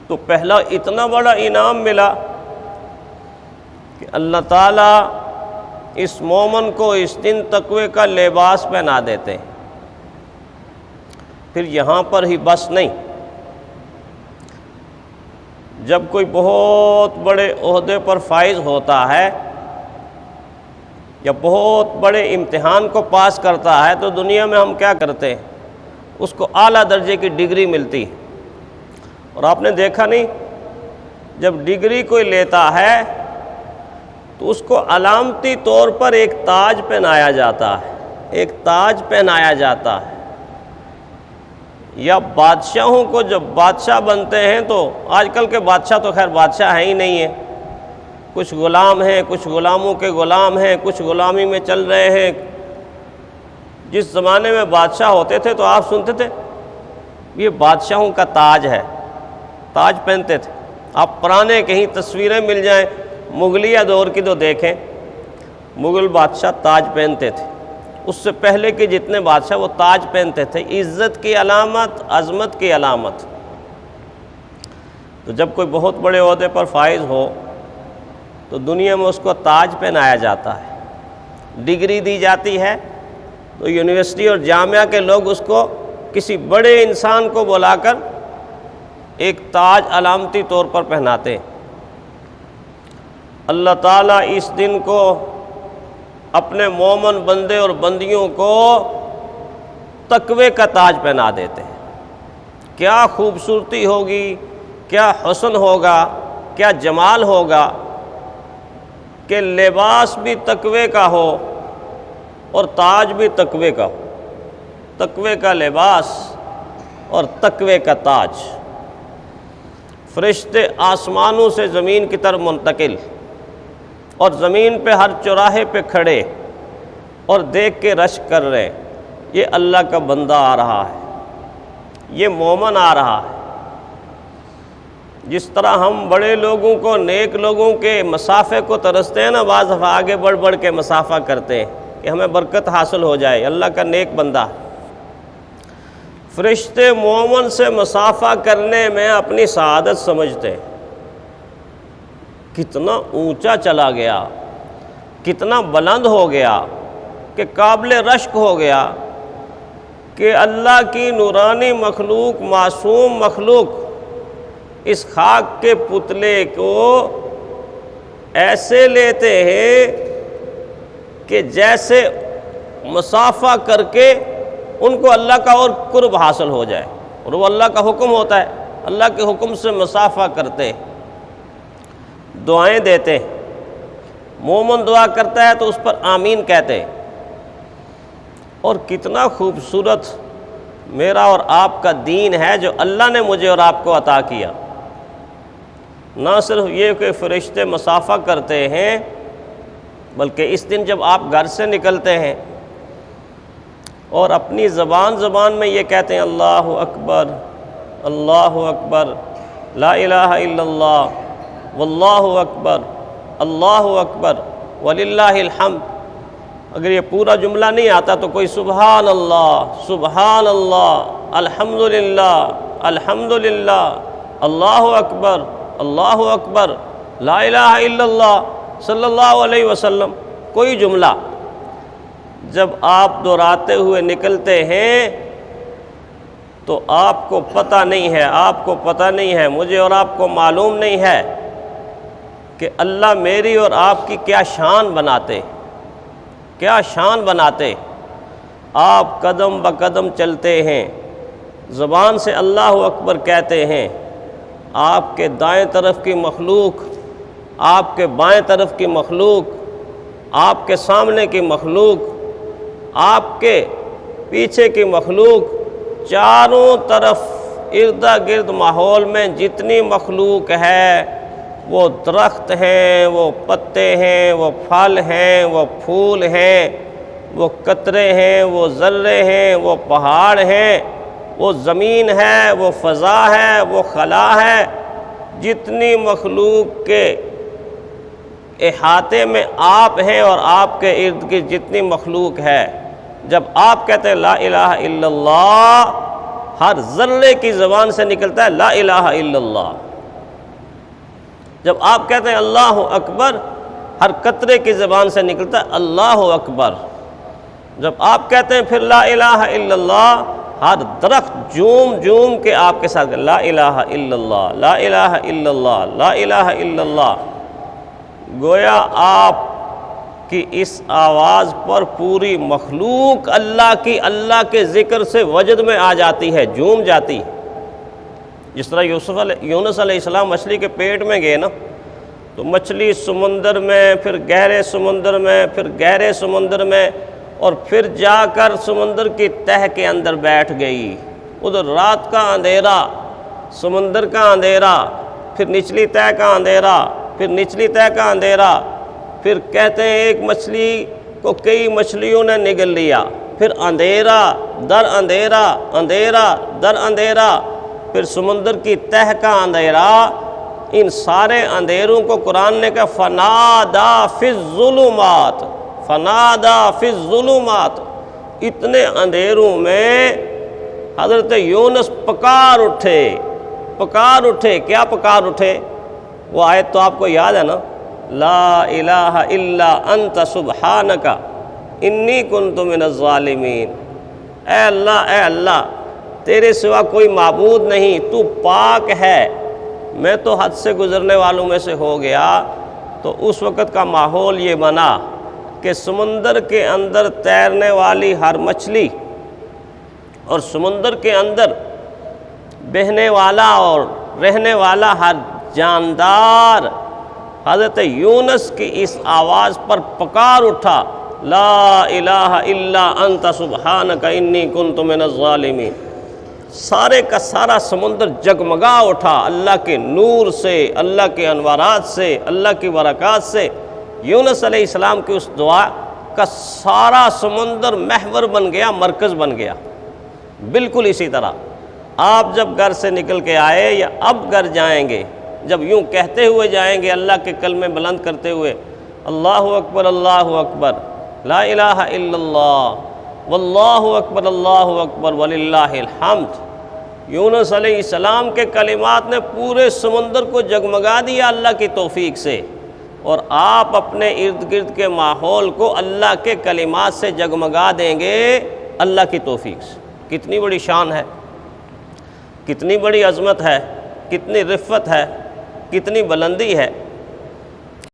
تو پہلا اتنا بڑا انعام ملا کہ اللہ تعالیٰ اس مومن کو اس دن تقوی کا لباس پہنا دیتے ہیں۔ پھر یہاں پر ہی بس نہیں، جب کوئی بہت بڑے عہدے پر فائز ہوتا ہے یا بہت بڑے امتحان کو پاس کرتا ہے تو دنیا میں ہم کیا کرتے ہیں؟ اس کو اعلیٰ درجے کی ڈگری ملتی ہے۔ اور آپ نے دیکھا نہیں، جب ڈگری کوئی لیتا ہے تو اس کو علامتی طور پر ایک تاج پہنایا جاتا ہے، ایک تاج پہنایا جاتا ہے۔ یا بادشاہوں کو جب بادشاہ بنتے ہیں تو آج کل کے بادشاہ تو خیر بادشاہ ہیں ہی نہیں ہیں، کچھ غلام ہیں، کچھ غلاموں کے غلام ہیں، کچھ غلامی میں چل رہے ہیں۔ جس زمانے میں بادشاہ ہوتے تھے تو آپ سنتے تھے یہ بادشاہوں کا تاج ہے، تاج پہنتے تھے۔ آپ پرانے کہیں تصویریں مل جائیں مغلیہ دور کی تو دیکھیں، مغل بادشاہ تاج پہنتے تھے۔ اس سے پہلے کے جتنے بادشاہ وہ تاج پہنتے تھے، عزت کی علامت، عظمت کی علامت۔ تو جب کوئی بہت بڑے عہدے پر فائز ہو تو دنیا میں اس کو تاج پہنایا جاتا ہے، ڈگری دی جاتی ہے۔ تو یونیورسٹی اور جامعہ کے لوگ اس کو کسی بڑے انسان کو بلا کر ایک تاج علامتی طور پر پہناتے ہیں۔ اللہ تعالیٰ اس دن کو اپنے مومن بندے اور بندیوں کو تقوی کا تاج پہنا دیتے ہیں۔ کیا خوبصورتی ہوگی، کیا حسن ہوگا، کیا جمال ہوگا کہ لباس بھی تقوی کا ہو اور تاج بھی تقوی کا ہو، تقوی کا لباس اور تقوی کا تاج۔ فرشتے آسمانوں سے زمین کی طرف منتقل اور زمین پہ ہر چوراہے پہ کھڑے اور دیکھ کے رشک کر رہے، یہ اللہ کا بندہ آ رہا ہے، یہ مومن آ رہا ہے۔ جس طرح ہم بڑے لوگوں کو، نیک لوگوں کے مسافے کو ترستے ہیں نا، بعض دفعہ آگے بڑھ بڑھ کے مسافہ کرتے ہیں کہ ہمیں برکت حاصل ہو جائے، اللہ کا نیک بندہ۔ فرشتے مومن سے مسافہ کرنے میں اپنی سعادت سمجھتے ہیں۔ کتنا اونچا چلا گیا، کتنا بلند ہو گیا کہ قابل رشک ہو گیا کہ اللہ کی نورانی مخلوق، معصوم مخلوق اس خاک کے پتلے کو ایسے لیتے ہیں کہ جیسے مسافہ کر کے ان کو اللہ کا اور قرب حاصل ہو جائے، اور وہ اللہ کا حکم ہوتا ہے، اللہ کے حکم سے مسافہ کرتے، دعائیں دیتے۔ مومن دعا کرتا ہے تو اس پر آمین کہتے۔ اور کتنا خوبصورت میرا اور آپ کا دین ہے جو اللہ نے مجھے اور آپ کو عطا کیا۔ نہ صرف یہ کہ فرشتے مسافہ کرتے ہیں، بلکہ اس دن جب آپ گھر سے نکلتے ہیں اور اپنی زبان میں یہ کہتے ہیں اللہ اکبر، اللہ اکبر، لا الہ الا اللہ، واللہ اکبر، اللہ اکبر، وللہ الحمد۔ اگر یہ پورا جملہ نہیں آتا تو کوئی سبحان اللہ، سبحان اللہ، الحمدللہ، الحمدللہ، اللہ اکبر، اللہ اکبر، لا الہ الا اللہ، صلی اللہ علیہ وسلم، کوئی جملہ جب آپ دہراتے ہوئے نکلتے ہیں تو آپ کو پتہ نہیں ہے، آپ کو پتہ نہیں ہے، مجھے اور آپ کو معلوم نہیں ہے کہ اللہ میری اور آپ کی کیا شان بناتے، کیا شان بناتے۔ آپ قدم بقدم چلتے ہیں، زبان سے اللہ اکبر کہتے ہیں، آپ کے دائیں طرف کی مخلوق، آپ کے بائیں طرف کی مخلوق، آپ کے سامنے کی مخلوق، آپ کے پیچھے کی مخلوق، چاروں طرف ارد گرد ماحول میں جتنی مخلوق ہے، وہ درخت ہیں، وہ پتے ہیں، وہ پھل ہیں، وہ پھول ہیں، وہ قطرے ہیں، وہ ذرے ہیں، وہ پہاڑ ہیں، وہ زمین ہے، وہ فضا ہے، وہ خلا ہے، جتنی مخلوق کے احاطے میں آپ ہیں اور آپ کے ارد گرد جتنی مخلوق ہے، جب آپ کہتے ہیں لا الہ الا اللہ، ہر ذرے کی زبان سے نکلتا ہے لا الہ الا اللہ، جب آپ کہتے ہیں اللہ اکبر، ہر قطرے کی زبان سے نکلتا ہے اللہ اکبر۔ جب آپ کہتے ہیں پھر لا الہ الا اللہ، ہر درخت جوم جوم کے آپ کے ساتھ لا الہ الا اللہ، لا الہ الا اللہ، لا الہ الا اللہ۔ گویا آپ کی اس آواز پر پوری مخلوق اللہ کے ذکر سے وجد میں آ جاتی ہے، جھوم جاتی۔ جس طرح یونس علیہ السلام مچھلی کے پیٹ میں گئے نا، تو مچھلی سمندر میں، پھر گہرے سمندر میں، پھر گہرے سمندر میں، اور پھر جا کر سمندر کی تہہ کے اندر بیٹھ گئی۔ ادھر رات کا اندھیرا، سمندر کا اندھیرا، پھر نچلی تہہ کا اندھیرا، پھر نچلی تہہ کا اندھیرا، پھر کہتے ہیں ایک مچھلی کو کئی مچھلیوں نے نگل لیا، پھر اندھیرا در اندھیرا، اندھیرا در اندھیرا، پھر سمندر کی تہہ کا اندھیرا۔ ان سارے اندھیروں کو قرآن نے کہا فنادا فی الظلمات، فنادا فی الظلمات۔ اتنے اندھیروں میں حضرت یونس پکار اٹھے، پکار اٹھے۔ کیا پکار اٹھے؟ وہ آیت تو آپ کو یاد ہے نا، لا الہ الا انت سبحانک انی کنت من الظالمین۔ اے اللہ تیرے سوا کوئی معبود نہیں، تو پاک ہے، میں تو حد سے گزرنے والوں میں سے ہو گیا۔ تو اس وقت کا ماحول یہ بنا کہ سمندر کے اندر تیرنے والی ہر مچھلی اور سمندر کے اندر بہنے والا اور رہنے والا ہر جاندار حضرت یونس کی اس آواز پر پکار اٹھا، لا الہ الا انت سبحانک انی کنت من الظالمین۔ سارے کا سارا سمندر جگمگا اٹھا اللہ کے نور سے، اللہ کے انوارات سے، اللہ کی برکات سے۔ یونس علیہ السلام کی اس دعا کا سارا سمندر محور بن گیا، مرکز بن گیا۔ بالکل اسی طرح آپ جب گھر سے نکل کے آئے یا اب گھر جائیں گے، جب یوں کہتے ہوئے جائیں گے اللہ کے کلمے بلند کرتے ہوئے، اللہ اکبر اللہ اکبر، لا الہ الا اللہ، واللہ اکبر اللہ اکبر وللہ الحمد۔ یونس علیہ السلام کے کلمات نے پورے سمندر کو جگمگا دیا اللہ کی توفیق سے، اور آپ اپنے ارد گرد کے ماحول کو اللہ کے کلمات سے جگمگا دیں گے اللہ کی توفیق سے۔ کتنی بڑی شان ہے، کتنی بڑی عظمت ہے، کتنی رفت ہے، کتنی بلندی ہے۔